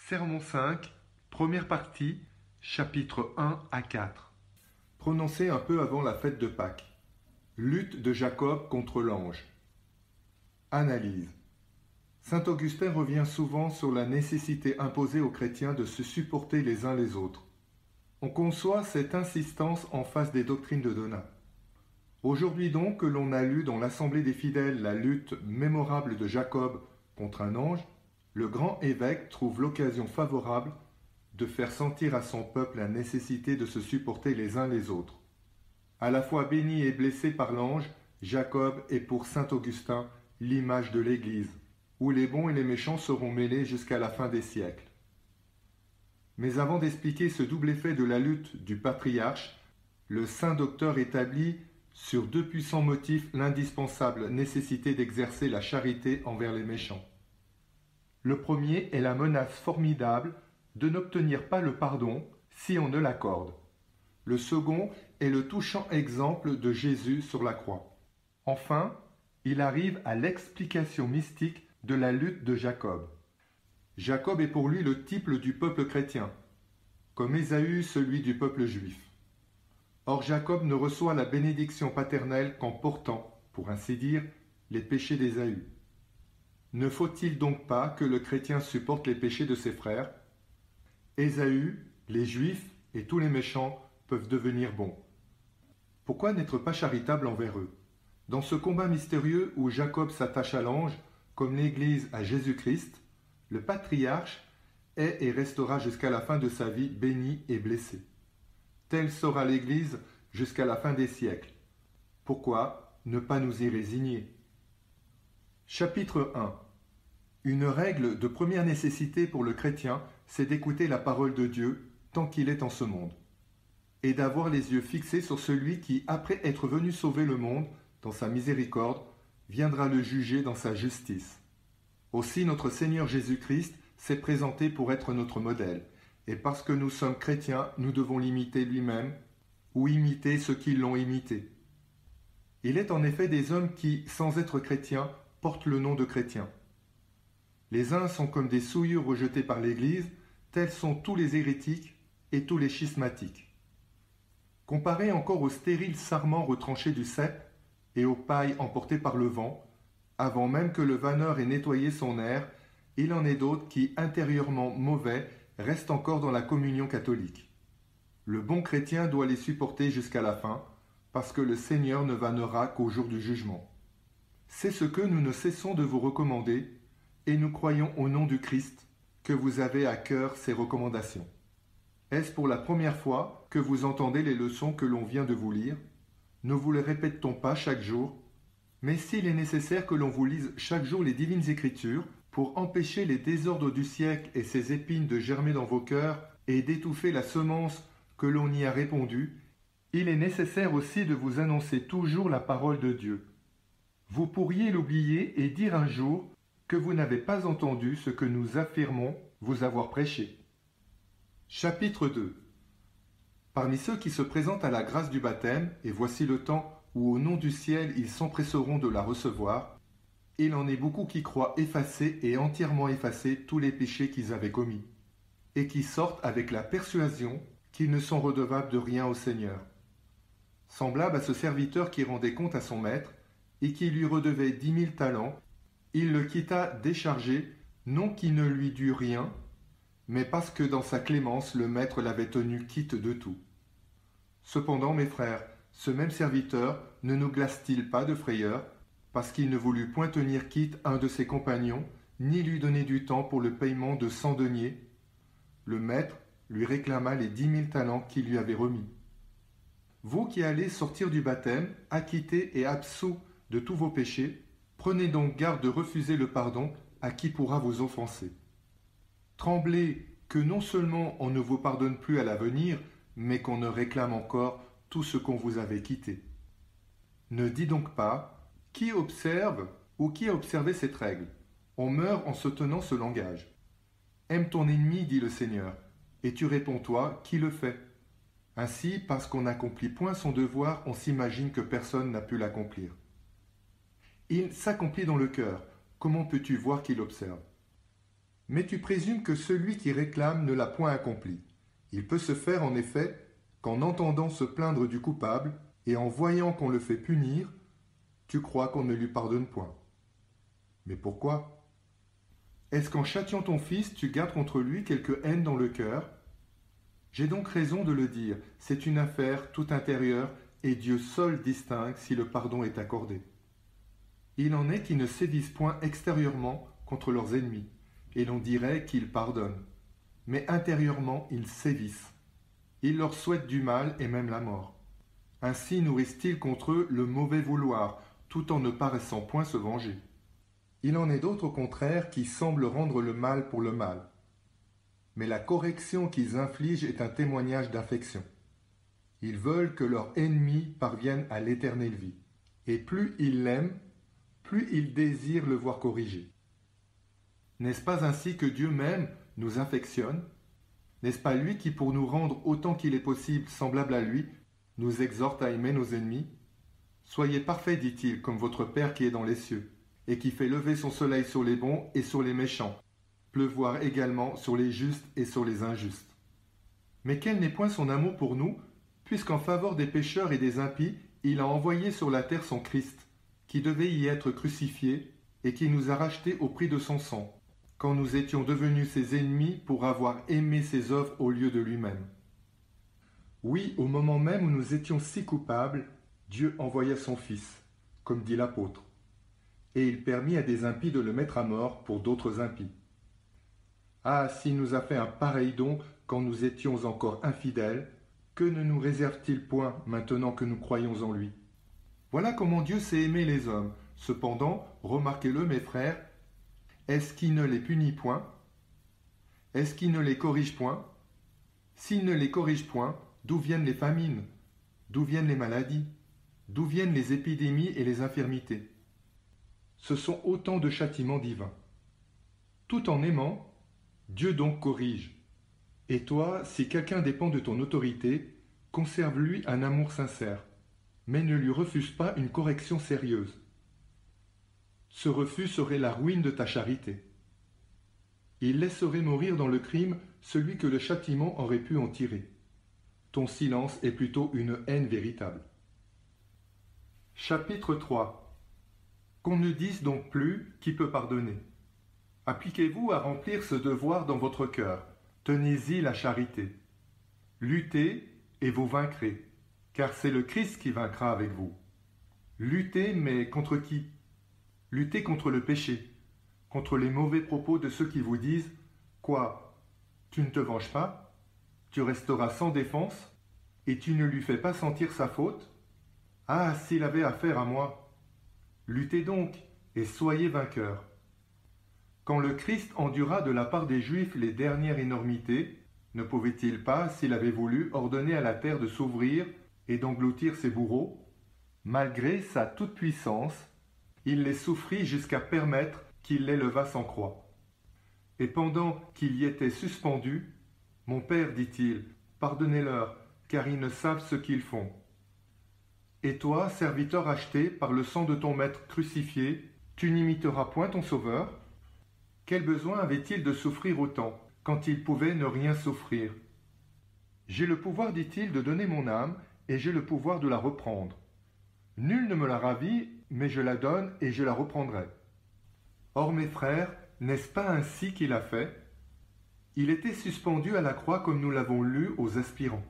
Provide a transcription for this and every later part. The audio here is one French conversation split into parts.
Sermon 5, première partie, chapitres 1 à 4. Prononcé un peu avant la fête de Pâques. Lutte de Jacob contre l'ange. Analyse. Saint Augustin revient souvent sur la nécessité imposée aux chrétiens de se supporter les uns les autres. On conçoit cette insistance en face des doctrines de Donat. Aujourd'hui donc que l'on a lu dans l'Assemblée des fidèles la lutte mémorable de Jacob contre un ange, le grand évêque trouve l'occasion favorable de faire sentir à son peuple la nécessité de se supporter les uns les autres. À la fois béni et blessé par l'ange, Jacob est pour saint Augustin l'image de l'Église, où les bons et les méchants seront mêlés jusqu'à la fin des siècles. Mais avant d'expliquer ce double effet de la lutte du patriarche, le saint docteur établit sur deux puissants motifs l'indispensable nécessité d'exercer la charité envers les méchants. Le premier est la menace formidable de n'obtenir pas le pardon si on ne l'accorde. Le second est le touchant exemple de Jésus sur la croix. Enfin, il arrive à l'explication mystique de la lutte de Jacob. Jacob est pour lui le type du peuple chrétien, comme Ésaü celui du peuple juif. Or Jacob ne reçoit la bénédiction paternelle qu'en portant, pour ainsi dire, les péchés d'Ésaü. Ne faut-il donc pas que le chrétien supporte les péchés de ses frères? Ésaü, les juifs et tous les méchants peuvent devenir bons. Pourquoi n'être pas charitable envers eux? Dans ce combat mystérieux où Jacob s'attache à l'ange, comme l'Église à Jésus-Christ, le patriarche est et restera jusqu'à la fin de sa vie béni et blessé. Telle sera l'Église jusqu'à la fin des siècles. Pourquoi ne pas nous y résigner? Chapitre 1. Une règle de première nécessité pour le chrétien, c'est d'écouter la parole de Dieu tant qu'il est en ce monde, et d'avoir les yeux fixés sur celui qui, après être venu sauver le monde dans sa miséricorde, viendra le juger dans sa justice. Aussi notre Seigneur Jésus-Christ s'est présenté pour être notre modèle, et parce que nous sommes chrétiens, nous devons l'imiter lui-même, ou imiter ceux qui l'ont imité. Il est en effet des hommes qui, sans être chrétiens, portent le nom de chrétiens. Les uns sont comme des souillures rejetées par l'Église, tels sont tous les hérétiques et tous les schismatiques. Comparés encore aux stériles sarments retranchés du cep et aux pailles emportées par le vent, avant même que le vanneur ait nettoyé son air, il en est d'autres qui, intérieurement mauvais, restent encore dans la communion catholique. Le bon chrétien doit les supporter jusqu'à la fin, parce que le Seigneur ne vannera qu'au jour du jugement. C'est ce que nous ne cessons de vous recommander, et nous croyons au nom du Christ que vous avez à cœur ces recommandations. Est-ce pour la première fois que vous entendez les leçons que l'on vient de vous lire? Ne vous les répète-t-on pas chaque jour? Mais s'il est nécessaire que l'on vous lise chaque jour les divines Écritures pour empêcher les désordres du siècle et ses épines de germer dans vos cœurs et d'étouffer la semence que l'on y a répandue, il est nécessaire aussi de vous annoncer toujours la parole de Dieu. Vous pourriez l'oublier et dire un jour que vous n'avez pas entendu ce que nous affirmons vous avoir prêché. Chapitre 2. Parmi ceux qui se présentent à la grâce du baptême, et voici le temps où au nom du ciel ils s'empresseront de la recevoir, il en est beaucoup qui croient effacer et entièrement effacer tous les péchés qu'ils avaient commis, et qui sortent avec la persuasion qu'ils ne sont redevables de rien au Seigneur. Semblable à ce serviteur qui rendait compte à son maître, et qui lui redevait 10 000 talents, il le quitta déchargé, non qu'il ne lui dût rien, mais parce que dans sa clémence le maître l'avait tenu quitte de tout. Cependant, mes frères, ce même serviteur ne nous glace-t-il pas de frayeur, parce qu'il ne voulut point tenir quitte un de ses compagnons, ni lui donner du temps pour le paiement de 100 deniers? Le maître lui réclama les 10 000 talents qu'il lui avait remis. Vous qui allez sortir du baptême, acquittés et absous de tous vos péchés, prenez donc garde de refuser le pardon à qui pourra vous offenser. Tremblez que non seulement on ne vous pardonne plus à l'avenir, mais qu'on ne réclame encore tout ce qu'on vous avait quitté. Ne dis donc pas « Qui observe ou qui a observé cette règle ?» On meurt en se tenant ce langage. « Aime ton ennemi, dit le Seigneur, et tu réponds toi, qui le fait ?» Ainsi, parce qu'on n'accomplit point son devoir, on s'imagine que personne n'a pu l'accomplir. Il s'accomplit dans le cœur. Comment peux-tu voir qu'il observe? Mais tu présumes que celui qui réclame ne l'a point accompli. Il peut se faire en effet qu'en entendant se plaindre du coupable et en voyant qu'on le fait punir, tu crois qu'on ne lui pardonne point. Mais pourquoi? Est-ce qu'en châtiant ton fils, tu gardes contre lui quelque haine dans le cœur? J'ai donc raison de le dire, c'est une affaire toute intérieure et Dieu seul distingue si le pardon est accordé. Il en est qui ne sévissent point extérieurement contre leurs ennemis, et l'on dirait qu'ils pardonnent. Mais intérieurement, ils sévissent. Ils leur souhaitent du mal et même la mort. Ainsi nourrissent-ils contre eux le mauvais vouloir, tout en ne paraissant point se venger. Il en est d'autres au contraire qui semblent rendre le mal pour le mal. Mais la correction qu'ils infligent est un témoignage d'affection. Ils veulent que leur ennemi parvienne à l'éternelle vie. Et plus ils l'aiment, plus ils désirent le voir corrigé. N'est-ce pas ainsi que Dieu même nous affectionne? N'est-ce pas lui qui, pour nous rendre autant qu'il est possible semblable à lui, nous exhorte à aimer nos ennemis? Soyez parfaits, dit-il, comme votre Père qui est dans les cieux, et qui fait lever son soleil sur les bons et sur les méchants, pleuvoir également sur les justes et sur les injustes. Mais quel n'est point son amour pour nous, puisqu'en faveur des pécheurs et des impies, il a envoyé sur la terre son Christ, qui devait y être crucifié, et qui nous a rachetés au prix de son sang, quand nous étions devenus ses ennemis pour avoir aimé ses œuvres au lieu de lui-même. Oui, au moment même où nous étions si coupables, Dieu envoya son Fils, comme dit l'apôtre, et il permit à des impies de le mettre à mort pour d'autres impies. Ah, s'il nous a fait un pareil don quand nous étions encore infidèles, que ne nous réserve-t-il point maintenant que nous croyons en lui? Voilà comment Dieu sait aimer les hommes. Cependant, remarquez-le mes frères, est-ce qu'il ne les punit point? Est-ce qu'il ne les corrige point? S'il ne les corrige point, d'où viennent les famines? D'où viennent les maladies? D'où viennent les épidémies et les infirmités? Ce sont autant de châtiments divins. Tout en aimant, Dieu donc corrige. Et toi, si quelqu'un dépend de ton autorité, conserve-lui un amour sincère, mais ne lui refuse pas une correction sérieuse. Ce refus serait la ruine de ta charité. Il laisserait mourir dans le crime celui que le châtiment aurait pu en tirer. Ton silence est plutôt une haine véritable. Chapitre 3. Qu'on ne dise donc plus qui peut pardonner. Appliquez-vous à remplir ce devoir dans votre cœur. Tenez-y la charité. Luttez et vous vaincrez, car c'est le Christ qui vaincra avec vous. Luttez, mais contre qui? Luttez contre le péché, contre les mauvais propos de ceux qui vous disent « Quoi? Tu ne te venges pas? Tu resteras sans défense? Et tu ne lui fais pas sentir sa faute? Ah, s'il avait affaire à moi! Luttez donc, et soyez vainqueurs. Quand le Christ endura de la part des Juifs les dernières énormités, ne pouvait-il pas, s'il avait voulu, ordonner à la terre de s'ouvrir et d'engloutir ses bourreaux? Malgré sa toute-puissance, il les souffrit jusqu'à permettre qu'il les levasse en croix. Et pendant qu'il y était suspendu, « Mon Père, dit-il, pardonnez-leur, car ils ne savent ce qu'ils font. » Et toi, serviteur acheté par le sang de ton maître crucifié, tu n'imiteras point ton Sauveur? Quel besoin avait-il de souffrir autant, quand il pouvait ne rien souffrir? J'ai le pouvoir, dit-il, de donner mon âme, et j'ai le pouvoir de la reprendre. Nul ne me la ravit, mais je la donne et je la reprendrai. Or, mes frères, n'est-ce pas ainsi qu'il a fait? Il était suspendu à la croix comme nous l'avons lu aux aspirants.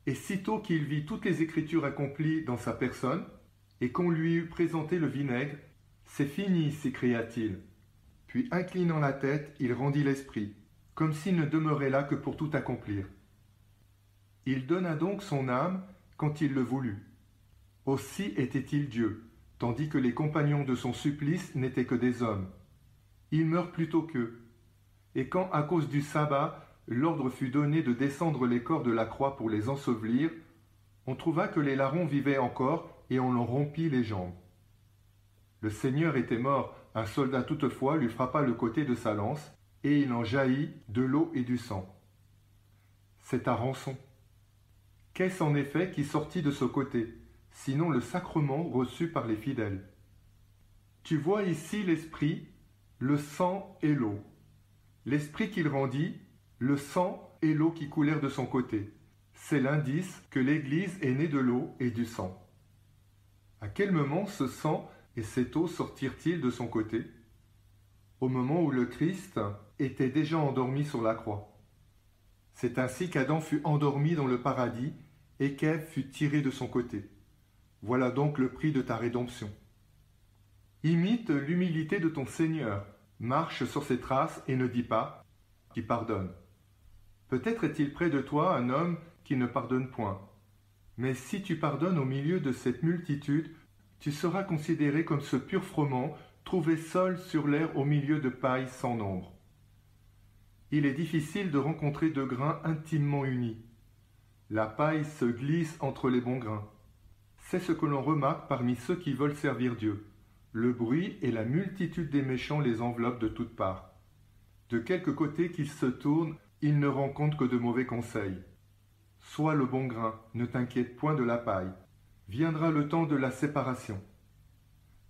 Et sitôt qu'il vit toutes les Écritures accomplies dans sa personne, et qu'on lui eut présenté le vinaigre, « C'est fini » s'écria-t-il. Puis, inclinant la tête, il rendit l'esprit, comme s'il ne demeurait là que pour tout accomplir. Il donna donc son âme quand il le voulut. Aussi était-il Dieu, tandis que les compagnons de son supplice n'étaient que des hommes. Il meurt plutôt qu'eux. Et quand, à cause du sabbat, l'ordre fut donné de descendre les corps de la croix pour les ensevelir, on trouva que les larrons vivaient encore et on leur rompit les jambes. Le Seigneur était mort, un soldat toutefois lui frappa le côté de sa lance, et il en jaillit de l'eau et du sang. C'est ta rançon. Qu'est-ce en effet qui sortit de ce côté, sinon le sacrement reçu par les fidèles? Tu vois ici l'esprit, le sang et l'eau. L'esprit qu'il rendit, le sang et l'eau qui coulèrent de son côté. C'est l'indice que l'Église est née de l'eau et du sang. À quel moment ce sang et cette eau sortirent-ils de son côté? Au moment où le Christ était déjà endormi sur la croix. C'est ainsi qu'Adam fut endormi dans le paradis et qu'Ève fut tirée de son côté. Voilà donc le prix de ta rédemption. Imite l'humilité de ton Seigneur, marche sur ses traces et ne dis pas « qui pardonne ». Peut-être est-il près de toi un homme qui ne pardonne point. Mais si tu pardonnes au milieu de cette multitude, tu seras considéré comme ce pur froment trouvé seul sur l'air au milieu de paille sans nombre. Il est difficile de rencontrer deux grains intimement unis. La paille se glisse entre les bons grains. C'est ce que l'on remarque parmi ceux qui veulent servir Dieu. Le bruit et la multitude des méchants les enveloppent de toutes parts. De quelque côté qu'ils se tournent, ils ne rencontrent que de mauvais conseils. Sois le bon grain, ne t'inquiète point de la paille. Viendra le temps de la séparation.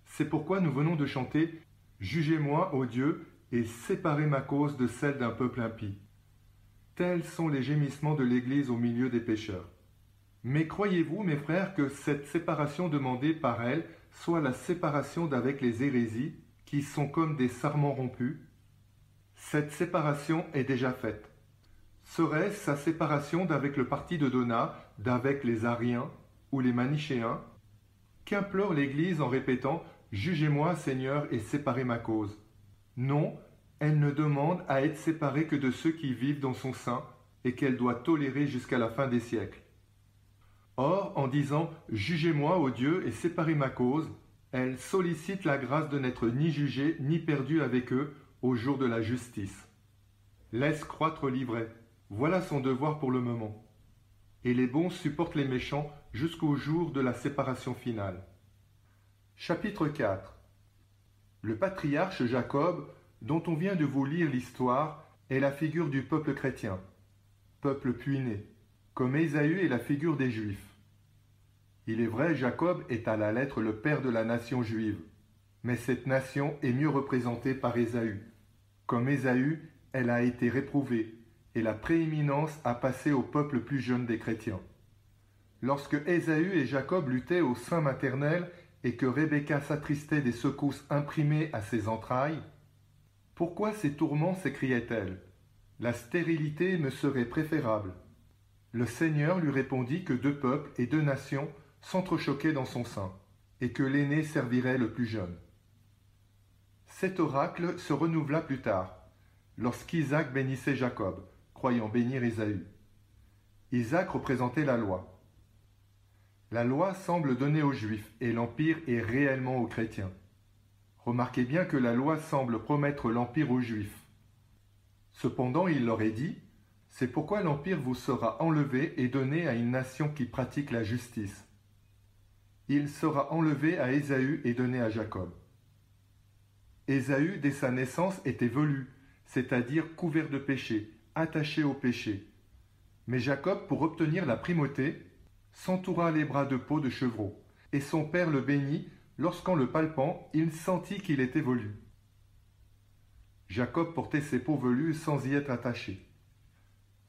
C'est pourquoi nous venons de chanter « Jugez-moi, ô Dieu, et séparez ma cause de celle d'un peuple impie ». Tels sont les gémissements de l'Église au milieu des pécheurs. Mais croyez-vous, mes frères, que cette séparation demandée par elle soit la séparation d'avec les hérésies, qui sont comme des sarments rompus? Cette séparation est déjà faite. Serait-ce sa séparation d'avec le parti de Donat, d'avec les Ariens ou les Manichéens? Qu'implore l'Église en répétant « Jugez-moi, Seigneur, et séparez ma cause ». Non, elle ne demande à être séparée que de ceux qui vivent dans son sein et qu'elle doit tolérer jusqu'à la fin des siècles. Or, en disant « Jugez-moi, ô Dieu, et séparez ma cause », elle sollicite la grâce de n'être ni jugée ni perdue avec eux au jour de la justice. Laisse croître l'ivraie, voilà son devoir pour le moment. Et les bons supportent les méchants jusqu'au jour de la séparation finale. Chapitre 4. Le patriarche Jacob, dont on vient de vous lire l'histoire, est la figure du peuple chrétien, peuple puiné, comme Ésaü est la figure des Juifs. Il est vrai, Jacob est à la lettre le père de la nation juive, mais cette nation est mieux représentée par Ésaü. Comme Ésaü, elle a été réprouvée, et la prééminence a passé au peuple plus jeune des chrétiens. Lorsque Ésaü et Jacob luttaient au sein maternel et que Rebecca s'attristait des secousses imprimées à ses entrailles, « Pourquoi ces tourments ?» s'écriait-elle. « La stérilité me serait préférable. » Le Seigneur lui répondit que deux peuples et deux nations s'entrechoquaient dans son sein, et que l'aîné servirait le plus jeune. Cet oracle se renouvela plus tard, lorsqu'Isaac bénissait Jacob, croyant bénir Ésaü. Isaac représentait la loi. La loi semble donnée aux Juifs et l'Empire est réellement aux chrétiens. Remarquez bien que la loi semble promettre l'Empire aux Juifs. Cependant, il leur est dit, « C'est pourquoi l'Empire vous sera enlevé et donné à une nation qui pratique la justice. » Il sera enlevé à Ésaü et donné à Jacob. Ésaü, dès sa naissance, était velu, c'est-à-dire couvert de péché, attaché au péché. Mais Jacob, pour obtenir la primauté, s'entoura les bras de peau de chevreau, et son père le bénit lorsqu'en le palpant, il sentit qu'il était velu. Jacob portait ses peaux velues sans y être attaché.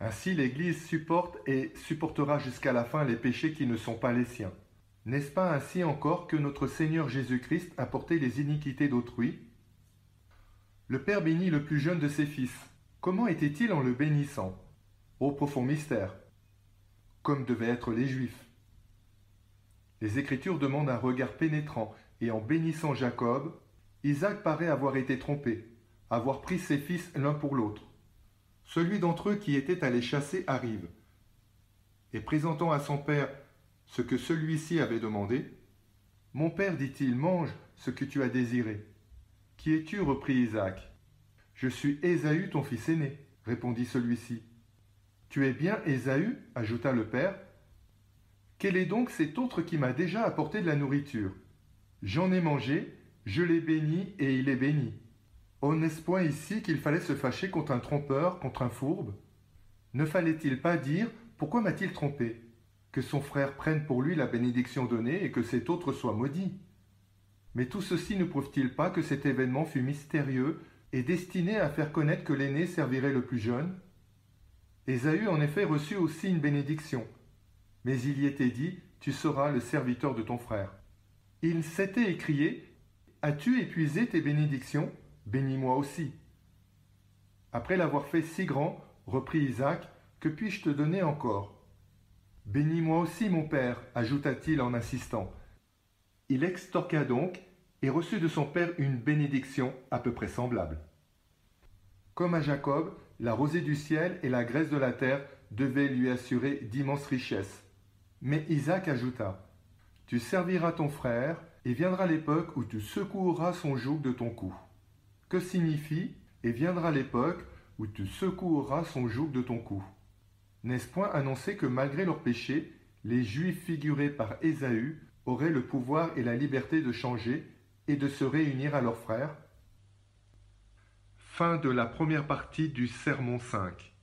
Ainsi l'Église supporte et supportera jusqu'à la fin les péchés qui ne sont pas les siens. N'est-ce pas ainsi encore que notre Seigneur Jésus-Christ a porté les iniquités d'autrui? Le Père bénit le plus jeune de ses fils. Comment était-il en le bénissant? Ô profond mystère! Comme devaient être les Juifs. Les Écritures demandent un regard pénétrant, et en bénissant Jacob, Isaac paraît avoir été trompé, avoir pris ses fils l'un pour l'autre. Celui d'entre eux qui était allé chasser arrive, et présentant à son père ce que celui-ci avait demandé, « Mon père, dit-il, mange ce que tu as désiré. »« Qui es-tu » reprit Isaac. « Je suis Ésaü, ton fils aîné, » répondit celui-ci. « Tu es bien Ésaü » ajouta le père. « Quel est donc cet autre qui m'a déjà apporté de la nourriture? J'en ai mangé, je l'ai béni et il est béni. Oh, n'est-ce point ici qu'il fallait se fâcher contre un trompeur, contre un fourbe? Ne fallait-il pas dire « Pourquoi m'a-t-il trompé ?» Que son frère prenne pour lui la bénédiction donnée et que cet autre soit maudit. Mais tout ceci ne prouve-t-il pas que cet événement fut mystérieux est destiné à faire connaître que l'aîné servirait le plus jeune. Ésaü en effet reçut aussi une bénédiction, mais il y était dit, tu seras le serviteur de ton frère. Il s'était écrié, as-tu épuisé tes bénédictions? Bénis-moi aussi. Après l'avoir fait si grand, reprit Isaac, que puis-je te donner encore? Bénis-moi aussi, mon père, ajouta-t-il en insistant. Il extorqua donc et reçut de son père une bénédiction à peu près semblable. Comme à Jacob, la rosée du ciel et la graisse de la terre devaient lui assurer d'immenses richesses. Mais Isaac ajouta, « Tu serviras ton frère, et viendra l'époque où tu secoueras son joug de ton cou. » Que signifie « et viendra l'époque où tu secoueras son joug de ton cou » ? N'est-ce point annoncer que malgré leurs péchés, les Juifs figurés par Ésaü auraient le pouvoir et la liberté de changer et de se réunir à leurs frères? Fin de la première partie du Sermon 5.